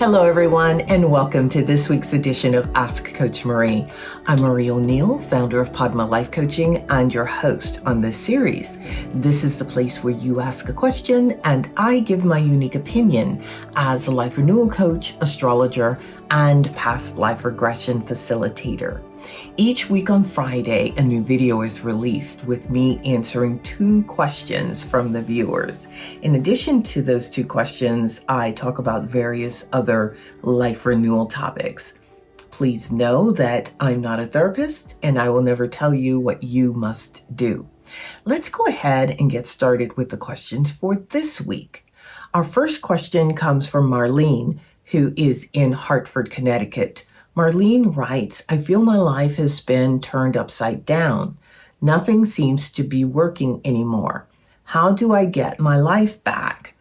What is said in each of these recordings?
Hello, everyone, and welcome to this week's edition of Ask Coach Marie. I'm Marie O'Neill, founder of Padma Life Coaching and your host on this series. This is the place where you ask a question and I give my unique opinion as a life renewal coach, astrologer, and past life regression facilitator. Each week on Friday, a new video is released with me answering 2 questions from the viewers. In addition to those 2 questions, I talk about various other life renewal topics. Please know that I'm not a therapist and I will never tell you what you must do. Let's go ahead and get started with the questions for this week. Our first question comes from Marlene, who is in Hartford, Connecticut. Marlene writes, I feel my life has been turned upside down. Nothing seems to be working anymore. How do I get my life back?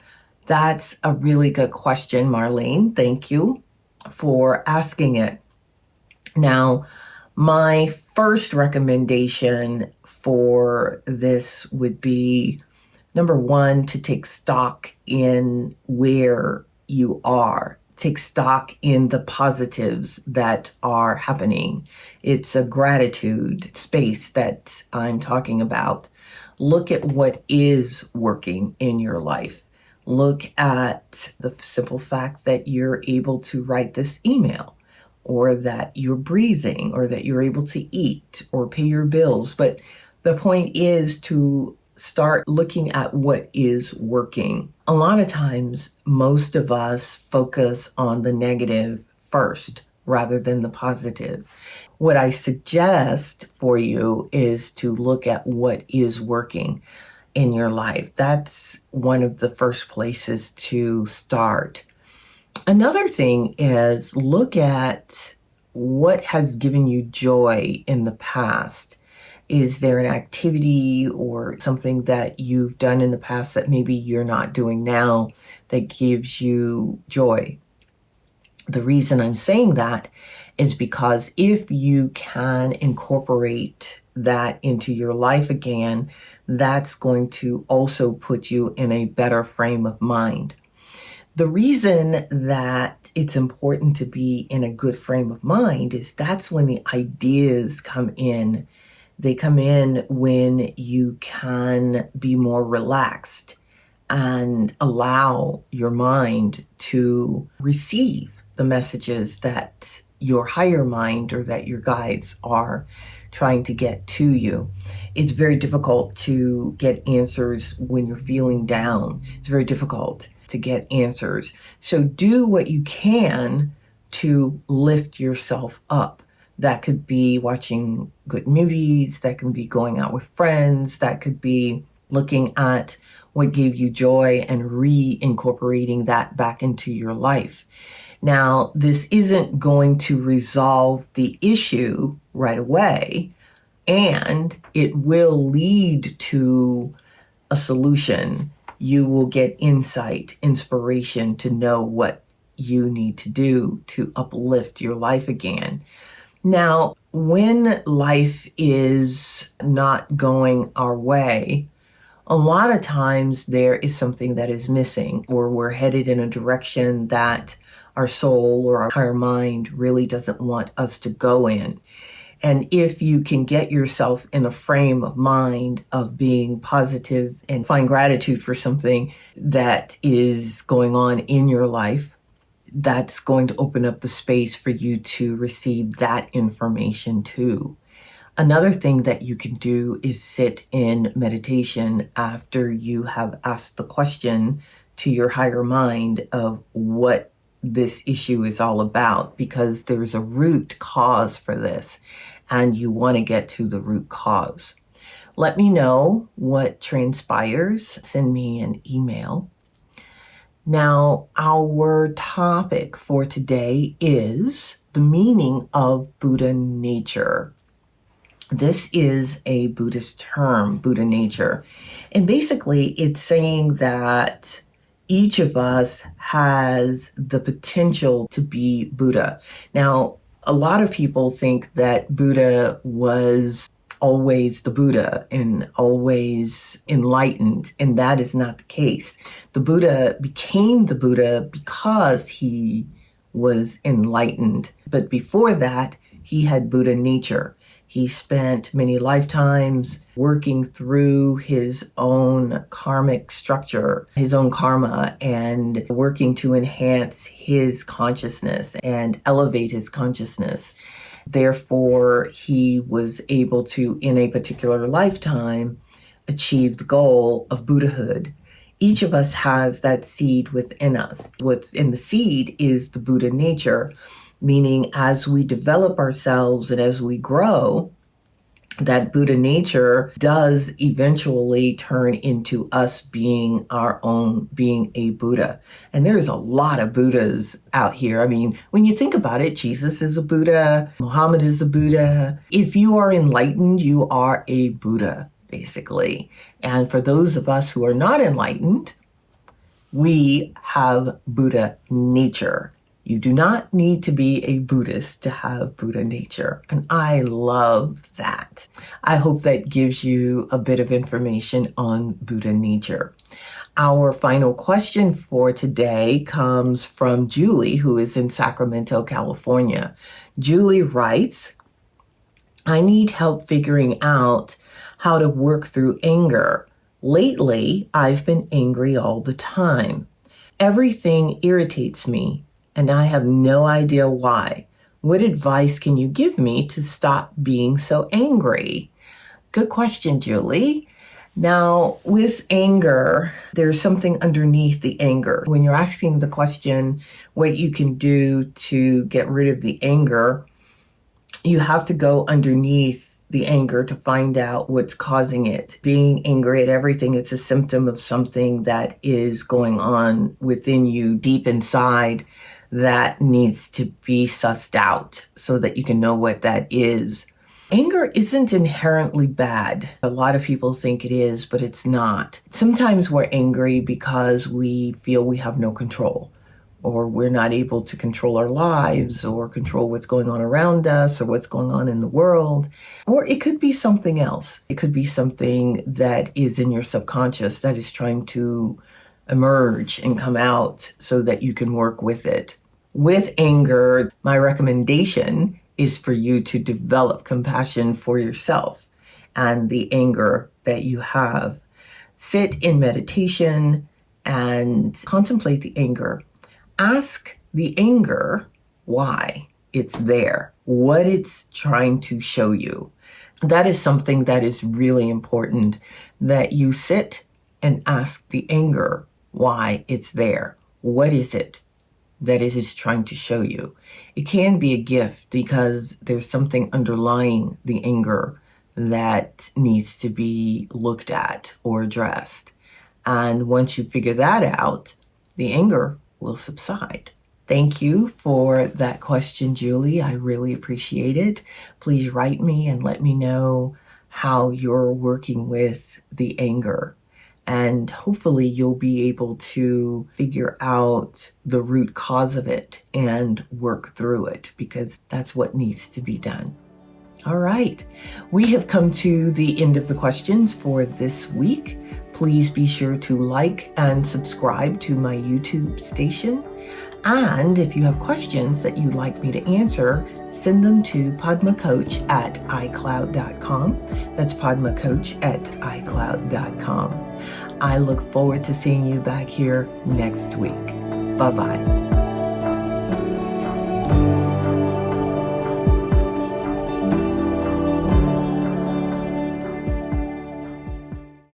That's a really good question, Marlene. Thank you for asking it. Now, my first recommendation for this would be, number 1, to take stock in where you are. Take stock in the positives that are happening. It's a gratitude space that I'm talking about. Look at what is working in your life. Look at the simple fact that you're able to write this email, or that you're breathing, or that you're able to eat or pay your bills. But the point is to start looking at what is working. A lot of times, most of us focus on the negative first rather than the positive. What I suggest for you is to look at what is working in your life. That's one of the first places to start. Another thing is look at what has given you joy in the past. Is there an activity or something that you've done in the past that maybe you're not doing now that gives you joy? The reason I'm saying that is because if you can incorporate that into your life again, that's going to also put you in a better frame of mind. The reason that it's important to be in a good frame of mind is that's when the ideas come in. They come in when you can be more relaxed and allow your mind to receive the messages that your higher mind or that your guides are trying to get to you. It's very difficult to get answers when you're feeling down. It's very difficult to get answers. So do what you can to lift yourself up. That could be watching good movies, that can be going out with friends, that could be looking at what gave you joy and reincorporating that back into your life. Now, this isn't going to resolve the issue right away, and it will lead to a solution. You will get insight, inspiration to know what you need to do to uplift your life again. Now, when life is not going our way, a lot of times there is something that is missing, or we're headed in a direction that our soul or our higher mind really doesn't want us to go in. And if you can get yourself in a frame of mind of being positive and find gratitude for something that is going on in your life, that's going to open up the space for you to receive that information too. Another thing that you can do is sit in meditation after you have asked the question to your higher mind of what this issue is all about, because there's a root cause for this and you want to get to the root cause. Let me know what transpires. Send me an email. Now, our topic for today is the meaning of Buddha nature. This is a Buddhist term, Buddha nature. And basically, it's saying that each of us has the potential to be Buddha. Now, a lot of people think that Buddha was always the Buddha and always enlightened, and that is not the case. The Buddha became the Buddha because he was enlightened. But before that, he had Buddha nature. He spent many lifetimes working through his own karmic structure, his own karma, and working to enhance his consciousness and elevate his consciousness. Therefore, he was able to, in a particular lifetime, achieve the goal of Buddhahood. Each of us has that seed within us. What's in the seed is the Buddha nature, meaning as we develop ourselves and as we grow, that Buddha nature does eventually turn into us being being a Buddha. And there's a lot of Buddhas out here. I mean, when you think about it, Jesus is a Buddha, Muhammad is a Buddha. If you are enlightened, you are a Buddha, basically. And for those of us who are not enlightened, we have Buddha nature. You do not need to be a Buddhist to have Buddha nature. And I love that. I hope that gives you a bit of information on Buddha nature. Our final question for today comes from Julie, who is in Sacramento, California. Julie writes, I need help figuring out how to work through anger. Lately, I've been angry all the time. Everything irritates me, and I have no idea why. What advice can you give me to stop being so angry? Good question, Julie. Now, with anger, there's something underneath the anger. When you're asking the question, what you can do to get rid of the anger, you have to go underneath the anger to find out what's causing it. Being angry at everything, it's a symptom of something that is going on within you deep inside that needs to be sussed out so that you can know what that is. Anger isn't inherently bad. A lot of people think it is, but it's not. Sometimes we're angry because we feel we have no control, or we're not able to control our lives or control what's going on around us or what's going on in the world. Or it could be something else. It could be something that is in your subconscious that is trying to emerge and come out so that you can work with it. With anger, my recommendation is for you to develop compassion for yourself and the anger that you have. Sit in meditation and contemplate the anger. Ask the anger why it's there, what it's trying to show you. That is something that is really important, that you sit and ask the anger why it's there. What is it that it is trying to show you? It can be a gift because there's something underlying the anger that needs to be looked at or addressed. And once you figure that out, the anger will subside. Thank you for that question, Julie. I really appreciate it. Please write me and let me know how you're working with the anger. And hopefully you'll be able to figure out the root cause of it and work through it, because that's what needs to be done. All right. We have come to the end of the questions for this week. Please be sure to like and subscribe to my YouTube station. And if you have questions that you'd like me to answer, send them to padmacoach@icloud.com. That's padmacoach@icloud.com. I look forward to seeing you back here next week. Bye-bye.